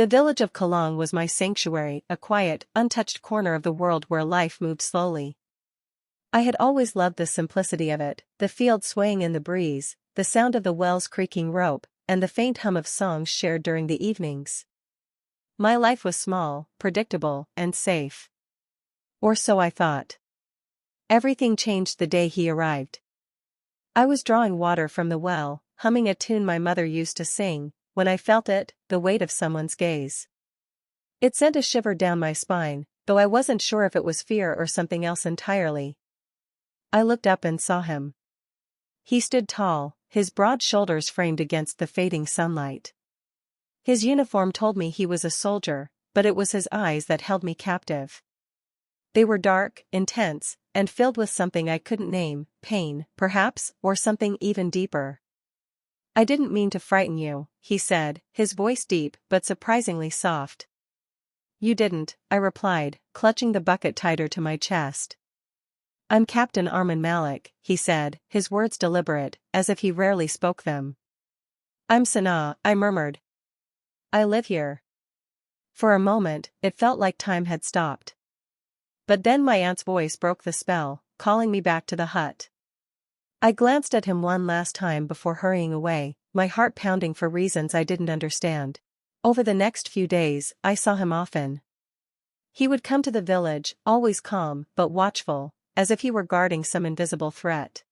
The village of Kalong was my sanctuary, a quiet, untouched corner of the world where life moved slowly. I had always loved the simplicity of it, the field swaying in the breeze, the sound of the well's creaking rope, and the faint hum of songs shared during the evenings. My life was small, predictable, and safe. Or so I thought. Everything changed the day he arrived. I was drawing water from the well, humming a tune my mother used to sing, when I felt it, the weight of someone's gaze. It sent a shiver down my spine, though I wasn't sure if it was fear or something else entirely. I looked up and saw him. He stood tall, his broad shoulders framed against the fading sunlight. His uniform told me he was a soldier, but it was his eyes that held me captive. They were dark, intense, and filled with something I couldn't name, pain, perhaps, or something even deeper. "I didn't mean to frighten you," he said, his voice deep but surprisingly soft. "You didn't," I replied, clutching the bucket tighter to my chest. "I'm Captain Arman Malik," he said, his words deliberate, as if he rarely spoke them. "I'm Sanaa," I murmured. "I live here." For a moment, it felt like time had stopped. But then my aunt's voice broke the spell, calling me back to the hut. I glanced at him one last time before hurrying away, my heart pounding for reasons I didn't understand. Over the next few days, I saw him often. He would come to the village, always calm but watchful, as if he were guarding some invisible threat.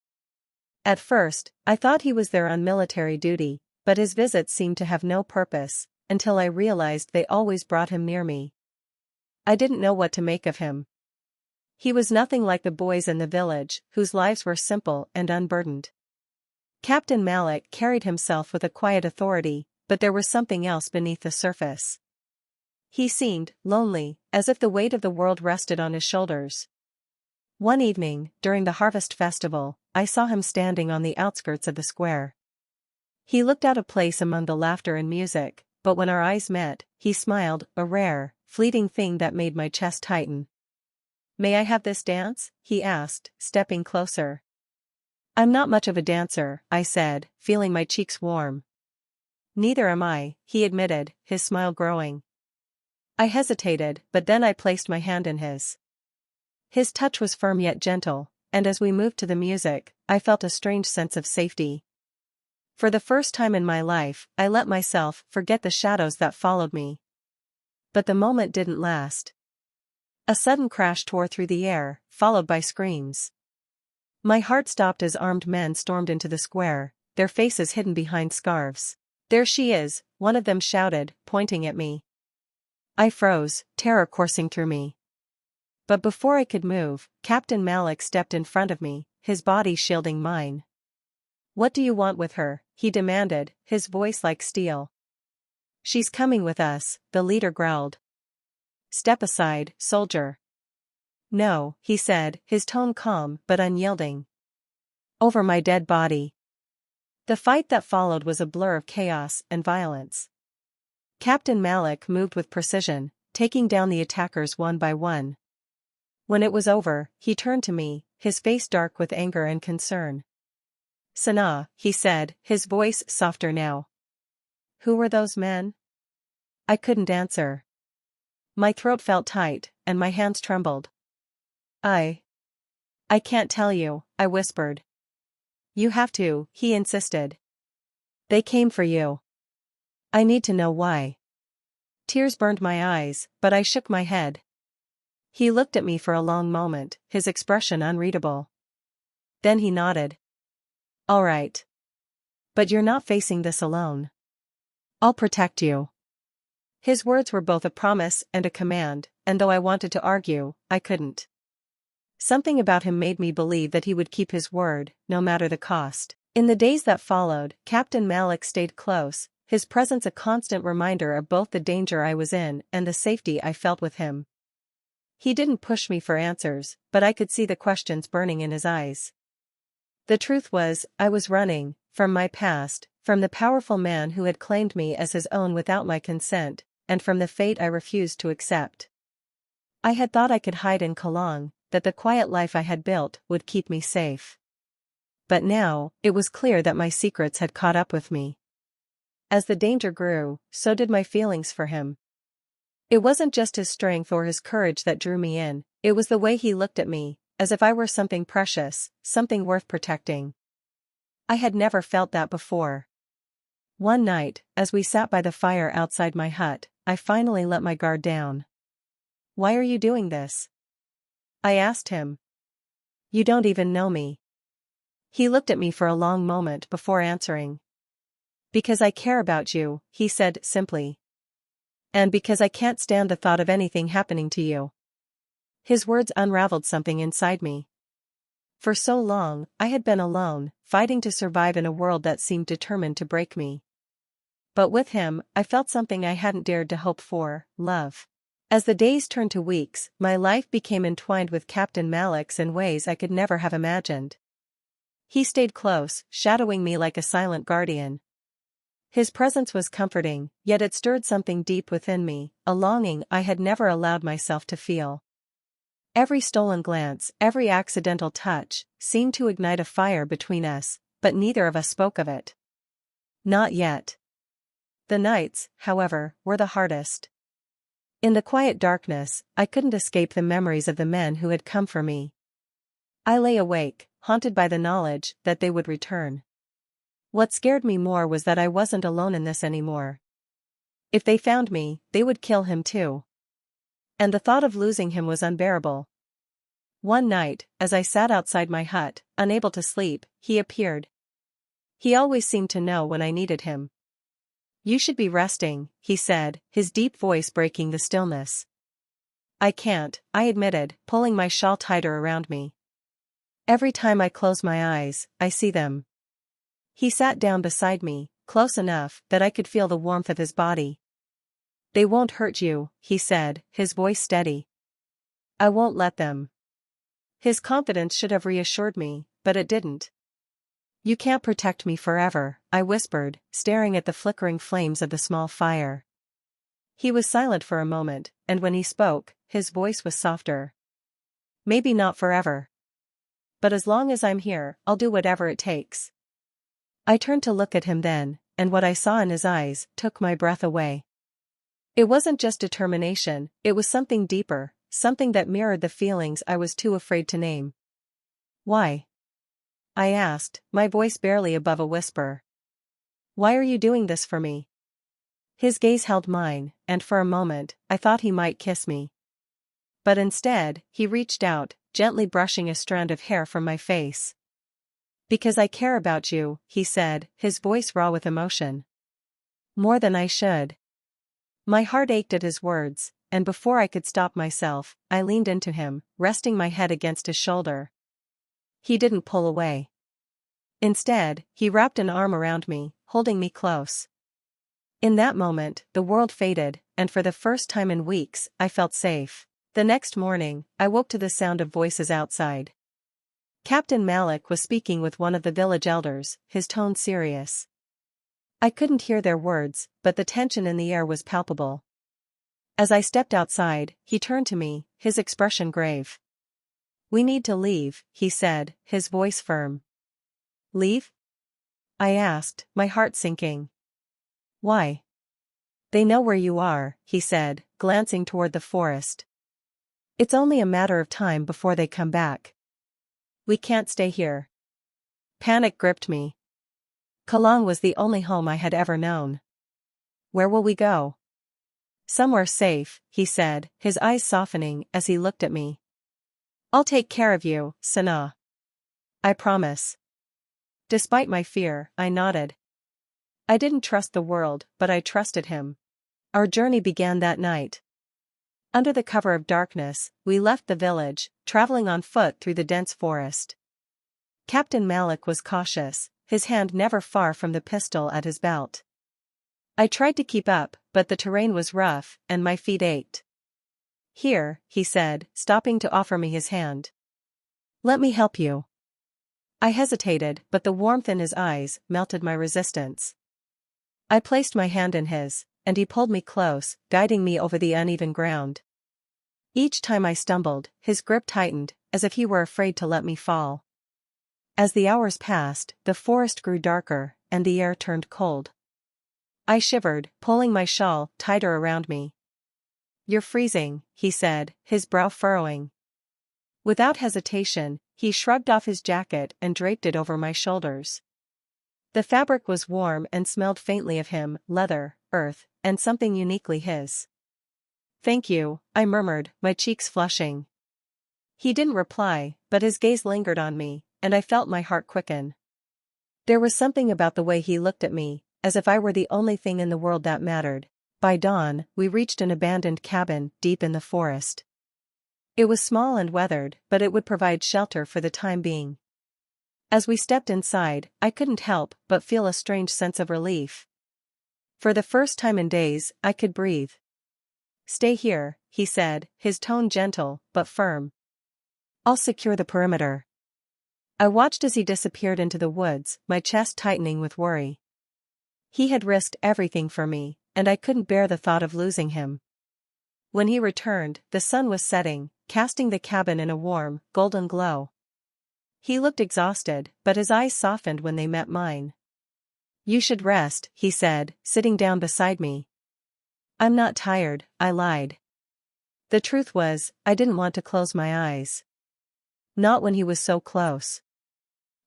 At first, I thought he was there on military duty, but his visits seemed to have no purpose, until I realized they always brought him near me. I didn't know what to make of him. He was nothing like the boys in the village, whose lives were simple and unburdened. Captain Malik carried himself with a quiet authority, but there was something else beneath the surface. He seemed lonely, as if the weight of the world rested on his shoulders. One evening, during the harvest festival, I saw him standing on the outskirts of the square. He looked out of place among the laughter and music, but when our eyes met, he smiled, a rare, fleeting thing that made my chest tighten. "May I have this dance?" he asked, stepping closer. "I'm not much of a dancer," I said, feeling my cheeks warm. "Neither am I," he admitted, his smile growing. I hesitated, but then I placed my hand in his. His touch was firm yet gentle, and as we moved to the music, I felt a strange sense of safety. For the first time in my life, I let myself forget the shadows that followed me. But the moment didn't last. A sudden crash tore through the air, followed by screams. My heart stopped as armed men stormed into the square, their faces hidden behind scarves. "There she is," one of them shouted, pointing at me. I froze, terror coursing through me. But before I could move, Captain Malik stepped in front of me, his body shielding mine. "What do you want with her?" he demanded, his voice like steel. "She's coming with us," the leader growled. "Step aside, soldier." "No," he said, his tone calm but unyielding. "Over my dead body." The fight that followed was a blur of chaos and violence. Captain Malik moved with precision, taking down the attackers one by one. When it was over, he turned to me, his face dark with anger and concern. "Sanaa," he said, his voice softer now. "Who were those men?" I couldn't answer. My throat felt tight, and my hands trembled. I can't tell you," I whispered. "You have to," he insisted. "They came for you." "I need to know why." Tears burned my eyes, but I shook my head. He looked at me for a long moment, his expression unreadable. Then he nodded. "All right. But you're not facing this alone. I'll protect you." His words were both a promise and a command, and though I wanted to argue, I couldn't. Something about him made me believe that he would keep his word, no matter the cost. In the days that followed, Captain Malik stayed close, his presence a constant reminder of both the danger I was in and the safety I felt with him. He didn't push me for answers, but I could see the questions burning in his eyes. The truth was, I was running, from my past, from the powerful man who had claimed me as his own without my consent, and from the fate I refused to accept. I had thought I could hide in Kalong, that the quiet life I had built would keep me safe. But now, it was clear that my secrets had caught up with me. As the danger grew, so did my feelings for him. It wasn't just his strength or his courage that drew me in, it was the way he looked at me, as if I were something precious, something worth protecting. I had never felt that before. One night, as we sat by the fire outside my hut, I finally let my guard down. "Why are you doing this?" I asked him. "You don't even know me." He looked at me for a long moment before answering. "Because I care about you," he said simply. "And because I can't stand the thought of anything happening to you." His words unraveled something inside me. For so long, I had been alone, fighting to survive in a world that seemed determined to break me. But with him, I felt something I hadn't dared to hope for: love. As the days turned to weeks, my life became entwined with Captain Malik's in ways I could never have imagined. He stayed close, shadowing me like a silent guardian. His presence was comforting, yet it stirred something deep within me, a longing I had never allowed myself to feel. Every stolen glance, every accidental touch, seemed to ignite a fire between us, but neither of us spoke of it. Not yet. The nights, however, were the hardest. In the quiet darkness, I couldn't escape the memories of the men who had come for me. I lay awake, haunted by the knowledge that they would return. What scared me more was that I wasn't alone in this anymore. If they found me, they would kill him too. And the thought of losing him was unbearable. One night, as I sat outside my hut, unable to sleep, he appeared. He always seemed to know when I needed him. "You should be resting," he said, his deep voice breaking the stillness. "I can't," I admitted, pulling my shawl tighter around me. "Every time I close my eyes, I see them." He sat down beside me, close enough that I could feel the warmth of his body. "They won't hurt you," he said, his voice steady. "I won't let them." His confidence should have reassured me, but it didn't. "You can't protect me forever," I whispered, staring at the flickering flames of the small fire. He was silent for a moment, and when he spoke, his voice was softer. "Maybe not forever. But as long as I'm here, I'll do whatever it takes." I turned to look at him then, and what I saw in his eyes took my breath away. It wasn't just determination, it was something deeper, something that mirrored the feelings I was too afraid to name. "Why?" I asked, my voice barely above a whisper. "Why are you doing this for me?" His gaze held mine, and for a moment, I thought he might kiss me. But instead, he reached out, gently brushing a strand of hair from my face. "Because I care about you," he said, his voice raw with emotion. "More than I should." My heart ached at his words, and before I could stop myself, I leaned into him, resting my head against his shoulder. He didn't pull away. Instead, he wrapped an arm around me, holding me close. In that moment, the world faded, and for the first time in weeks, I felt safe. The next morning, I woke to the sound of voices outside. Captain Malik was speaking with one of the village elders, his tone serious. I couldn't hear their words, but the tension in the air was palpable. As I stepped outside, he turned to me, his expression grave. "We need to leave," he said, his voice firm. "Leave?" I asked, my heart sinking. "Why?" "They know where you are," he said, glancing toward the forest. "It's only a matter of time before they come back. We can't stay here." Panic gripped me. Kalong was the only home I had ever known. "Where will we go?" "Somewhere safe," he said, his eyes softening as he looked at me. "I'll take care of you, Sana. I promise." Despite my fear, I nodded. I didn't trust the world, but I trusted him. Our journey began that night. Under the cover of darkness, we left the village, traveling on foot through the dense forest. Captain Malik was cautious, his hand never far from the pistol at his belt. I tried to keep up, but the terrain was rough, and my feet ached. "Here," he said, stopping to offer me his hand. "Let me help you." I hesitated, but the warmth in his eyes melted my resistance. I placed my hand in his, and he pulled me close, guiding me over the uneven ground. Each time I stumbled, his grip tightened, as if he were afraid to let me fall. As the hours passed, the forest grew darker, and the air turned cold. I shivered, pulling my shawl tighter around me. "You're freezing," he said, his brow furrowing. Without hesitation, he shrugged off his jacket and draped it over my shoulders. The fabric was warm and smelled faintly of him, leather, earth, and something uniquely his. "Thank you," I murmured, my cheeks flushing. He didn't reply, but his gaze lingered on me, and I felt my heart quicken. There was something about the way he looked at me, as if I were the only thing in the world that mattered. By dawn, we reached an abandoned cabin deep in the forest. It was small and weathered, but it would provide shelter for the time being. As we stepped inside, I couldn't help but feel a strange sense of relief. For the first time in days, I could breathe. "Stay here," he said, his tone gentle but firm. "I'll secure the perimeter." I watched as he disappeared into the woods, my chest tightening with worry. He had risked everything for me, and I couldn't bear the thought of losing him. When he returned, the sun was setting, casting the cabin in a warm, golden glow. He looked exhausted, but his eyes softened when they met mine. "You should rest," he said, sitting down beside me. "I'm not tired," I lied. The truth was, I didn't want to close my eyes. Not when he was so close.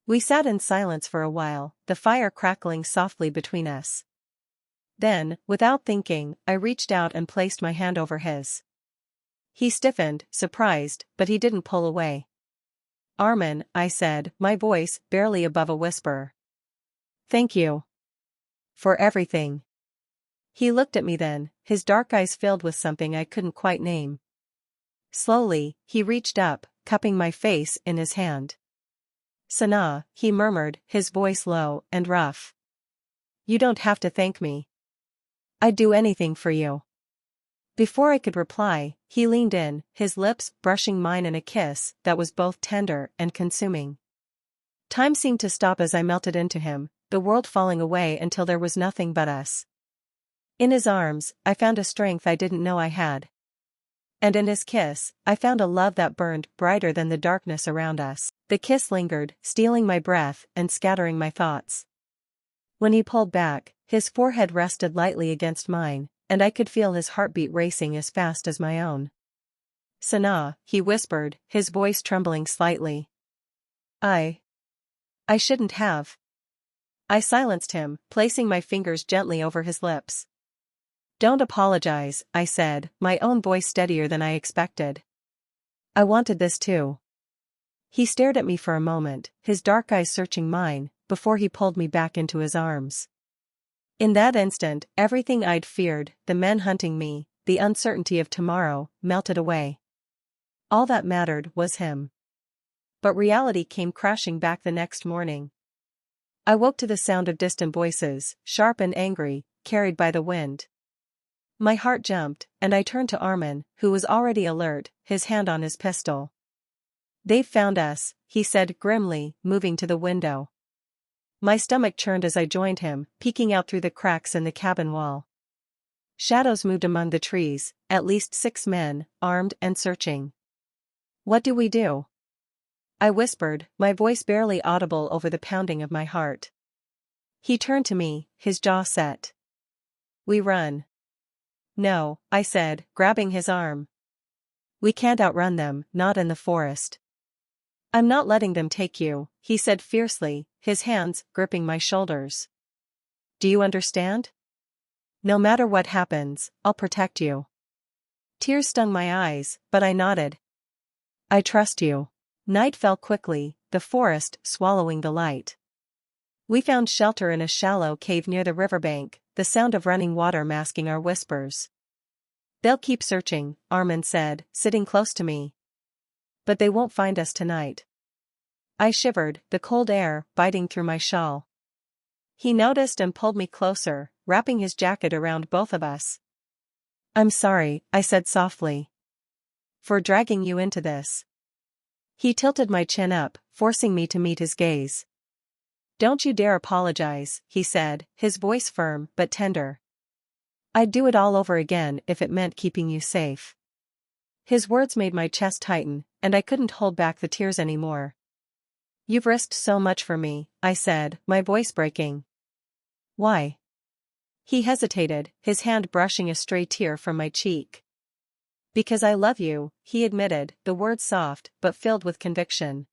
We sat in silence for a while, the fire crackling softly between us. Then, without thinking, I reached out and placed my hand over his. He stiffened, surprised, but he didn't pull away. "Arman," I said, my voice barely above a whisper. "Thank you. For everything." He looked at me then, his dark eyes filled with something I couldn't quite name. Slowly, he reached up, cupping my face in his hand. "Sana," he murmured, his voice low and rough. "You don't have to thank me. I'd do anything for you." Before I could reply, he leaned in, his lips brushing mine in a kiss that was both tender and consuming. Time seemed to stop as I melted into him, the world falling away until there was nothing but us. In his arms, I found a strength I didn't know I had. And in his kiss, I found a love that burned brighter than the darkness around us. The kiss lingered, stealing my breath and scattering my thoughts. When he pulled back, his forehead rested lightly against mine, and I could feel his heartbeat racing as fast as my own. "Sana," he whispered, his voice trembling slightly. I shouldn't have." I silenced him, placing my fingers gently over his lips. "Don't apologize," I said, my own voice steadier than I expected. "I wanted this too." He stared at me for a moment, his dark eyes searching mine, before he pulled me back into his arms. In that instant, everything I'd feared, the men hunting me, the uncertainty of tomorrow, melted away. All that mattered was him. But reality came crashing back the next morning. I woke to the sound of distant voices, sharp and angry, carried by the wind. My heart jumped, and I turned to Arman, who was already alert, his hand on his pistol. "They've found us," he said grimly, moving to the window. My stomach churned as I joined him, peeking out through the cracks in the cabin wall. Shadows moved among the trees, at least 6 men, armed and searching. "What do we do?" I whispered, my voice barely audible over the pounding of my heart. He turned to me, his jaw set. "We run." "No," I said, grabbing his arm. "We can't outrun them, not in the forest." "I'm not letting them take you," he said fiercely, his hands gripping my shoulders. "Do you understand? No matter what happens, I'll protect you." Tears stung my eyes, but I nodded. "I trust you." Night fell quickly, the forest swallowing the light. We found shelter in a shallow cave near the riverbank, the sound of running water masking our whispers. "They'll keep searching," Arman said, sitting close to me. "But they won't find us tonight." I shivered, the cold air biting through my shawl. He noticed and pulled me closer, wrapping his jacket around both of us. "I'm sorry," I said softly, "for dragging you into this." He tilted my chin up, forcing me to meet his gaze. "Don't you dare apologize," he said, his voice firm but tender. "I'd do it all over again if it meant keeping you safe." His words made my chest tighten, and I couldn't hold back the tears anymore. "You've risked so much for me," I said, my voice breaking. "Why?" He hesitated, his hand brushing a stray tear from my cheek. Because I love you, he admitted, the words soft but filled with conviction.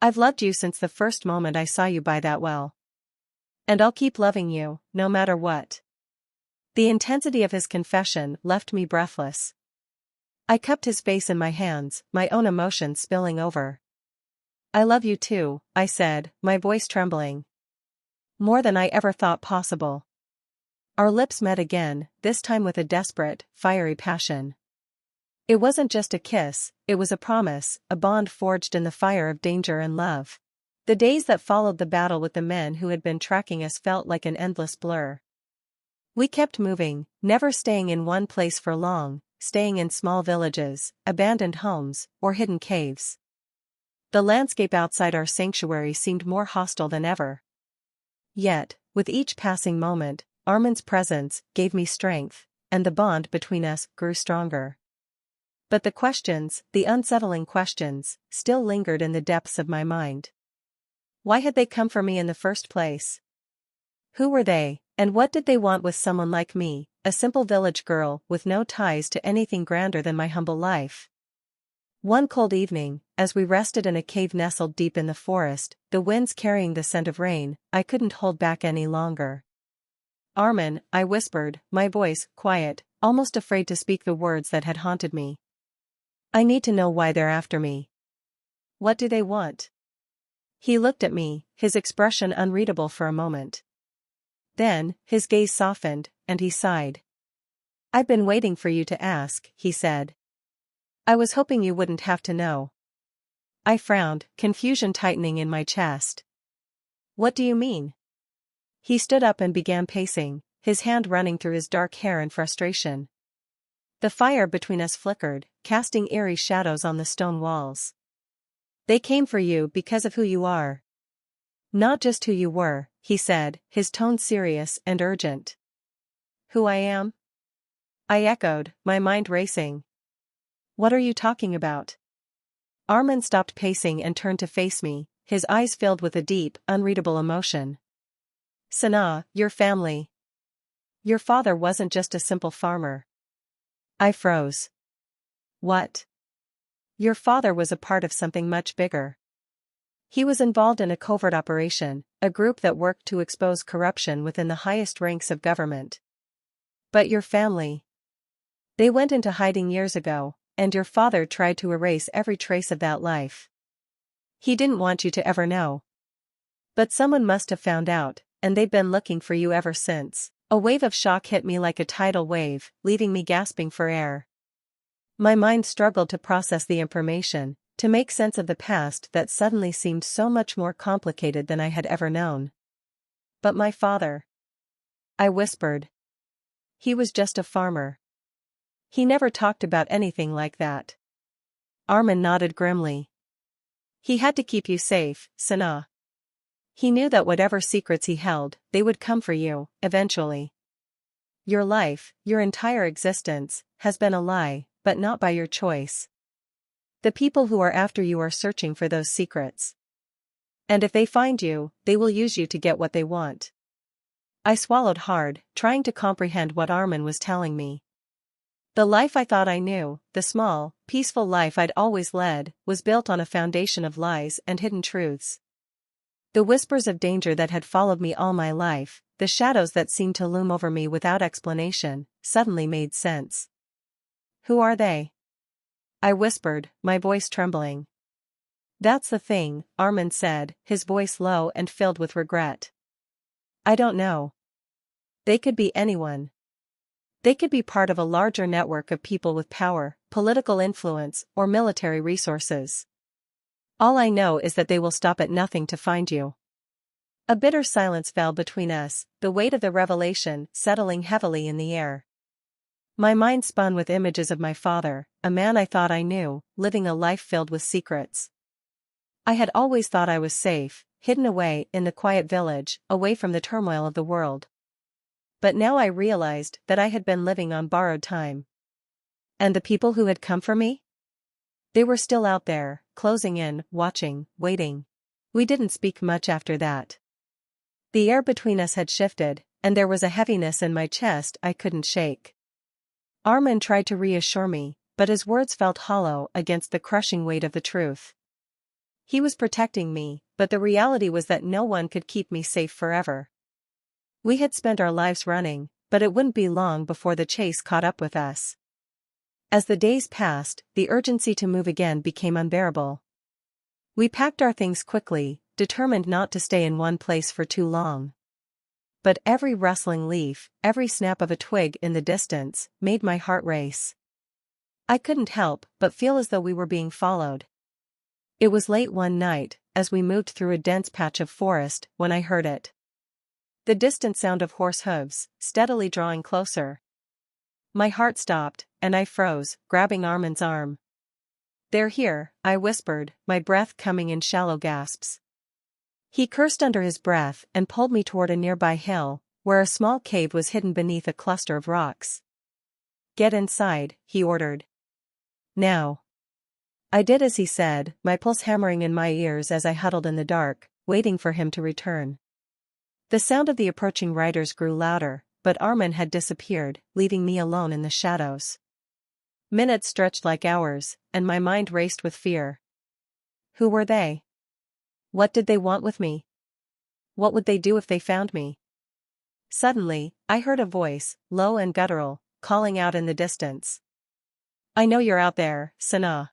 I've loved you since the first moment I saw you by that well. And I'll keep loving you, no matter what. The intensity of his confession left me breathless. I cupped his face in my hands, my own emotions spilling over. I love you too, I said, my voice trembling. More than I ever thought possible. Our lips met again, this time with a desperate, fiery passion. It wasn't just a kiss, it was a promise, a bond forged in the fire of danger and love. The days that followed the battle with the men who had been tracking us felt like an endless blur. We kept moving, never staying in one place for long, staying in small villages, abandoned homes, or hidden caves. The landscape outside our sanctuary seemed more hostile than ever. Yet, with each passing moment, Arman's presence gave me strength, and the bond between us grew stronger. But the questions, the unsettling questions, still lingered in the depths of my mind. Why had they come for me in the first place? Who were they, and what did they want with someone like me, a simple village girl with no ties to anything grander than my humble life? One cold evening, as we rested in a cave nestled deep in the forest, the winds carrying the scent of rain, I couldn't hold back any longer. Arman, I whispered, my voice quiet, almost afraid to speak the words that had haunted me. I need to know why they're after me. What do they want? He looked at me, his expression unreadable for a moment. Then, his gaze softened, and he sighed. I've been waiting for you to ask, he said. I was hoping you wouldn't have to know. I frowned, confusion tightening in my chest. What do you mean? He stood up and began pacing, his hand running through his dark hair in frustration. The fire between us flickered, casting eerie shadows on the stone walls. They came for you because of who you are. Not just who you were, he said, his tone serious and urgent. Who I am? I echoed, my mind racing. What are you talking about? Arman stopped pacing and turned to face me, his eyes filled with a deep, unreadable emotion. Sana, your family. Your father wasn't just a simple farmer. I froze. What? Your father was a part of something much bigger. He was involved in a covert operation, a group that worked to expose corruption within the highest ranks of government. But your family. They went into hiding years ago, and your father tried to erase every trace of that life. He didn't want you to ever know. But someone must have found out, and they've been looking for you ever since. A wave of shock hit me like a tidal wave, leaving me gasping for air. My mind struggled to process the information, to make sense of the past that suddenly seemed so much more complicated than I had ever known. But my father. I whispered. He was just a farmer. He never talked about anything like that. Arman nodded grimly. He had to keep you safe, Sana. He knew that whatever secrets he held, they would come for you, eventually. Your life, your entire existence, has been a lie, but not by your choice. The people who are after you are searching for those secrets. And if they find you, they will use you to get what they want. I swallowed hard, trying to comprehend what Arman was telling me. The life I thought I knew, the small, peaceful life I'd always led, was built on a foundation of lies and hidden truths. The whispers of danger that had followed me all my life, the shadows that seemed to loom over me without explanation, suddenly made sense. Who are they? I whispered, my voice trembling. That's the thing, Arman said, his voice low and filled with regret. I don't know. They could be anyone. They could be part of a larger network of people with power, political influence, or military resources. All I know is that they will stop at nothing to find you. A bitter silence fell between us, the weight of the revelation settling heavily in the air. My mind spun with images of my father, a man I thought I knew, living a life filled with secrets. I had always thought I was safe, hidden away in the quiet village, away from the turmoil of the world. But now I realized that I had been living on borrowed time. And the people who had come for me? They were still out there, closing in, watching, waiting. We didn't speak much after that. The air between us had shifted, and there was a heaviness in my chest I couldn't shake. Arman tried to reassure me, but his words felt hollow against the crushing weight of the truth. He was protecting me, but the reality was that no one could keep me safe forever. We had spent our lives running, but it wouldn't be long before the chase caught up with us. As the days passed, the urgency to move again became unbearable. We packed our things quickly, determined not to stay in one place for too long. But every rustling leaf, every snap of a twig in the distance, made my heart race. I couldn't help but feel as though we were being followed. It was late one night, as we moved through a dense patch of forest, when I heard it. The distant sound of horse hooves, steadily drawing closer. My heart stopped, and I froze, grabbing Arman's arm. "They're here," I whispered, my breath coming in shallow gasps. He cursed under his breath and pulled me toward a nearby hill, where a small cave was hidden beneath a cluster of rocks. "Get inside," he ordered. "Now." I did as he said, my pulse hammering in my ears as I huddled in the dark, waiting for him to return. The sound of the approaching riders grew louder, but Arman had disappeared, leaving me alone in the shadows. Minutes stretched like hours, and my mind raced with fear. Who were they? What did they want with me? What would they do if they found me? Suddenly, I heard a voice, low and guttural, calling out in the distance. "I know you're out there, Sana.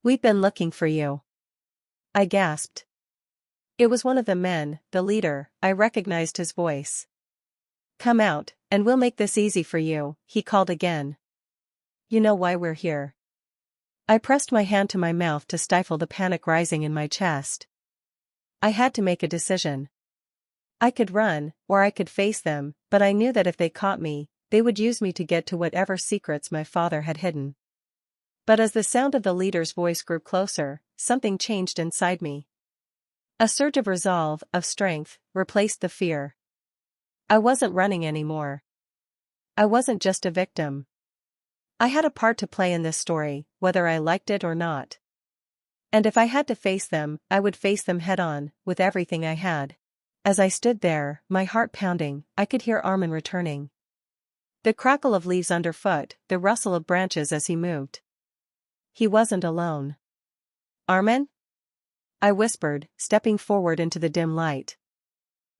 We've been looking for you." I gasped. It was one of the men, the leader. I recognized his voice. "Come out, and we'll make this easy for you," he called again. "You know why we're here." I pressed my hand to my mouth to stifle the panic rising in my chest. I had to make a decision. I could run, or I could face them, but I knew that if they caught me, they would use me to get to whatever secrets my father had hidden. But as the sound of the leader's voice grew closer, something changed inside me. A surge of resolve, of strength, replaced the fear. I wasn't running anymore. I wasn't just a victim. I had a part to play in this story, whether I liked it or not. And if I had to face them, I would face them head-on, with everything I had. As I stood there, my heart pounding, I could hear Arman returning. The crackle of leaves underfoot, the rustle of branches as he moved. He wasn't alone. "Arman?" I whispered, stepping forward into the dim light.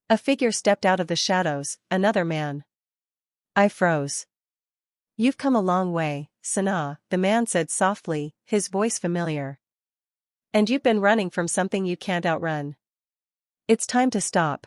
A figure stepped out of the shadows, another man. I froze. "You've come a long way, Sana," the man said softly, his voice familiar. "And you've been running from something you can't outrun. It's time to stop."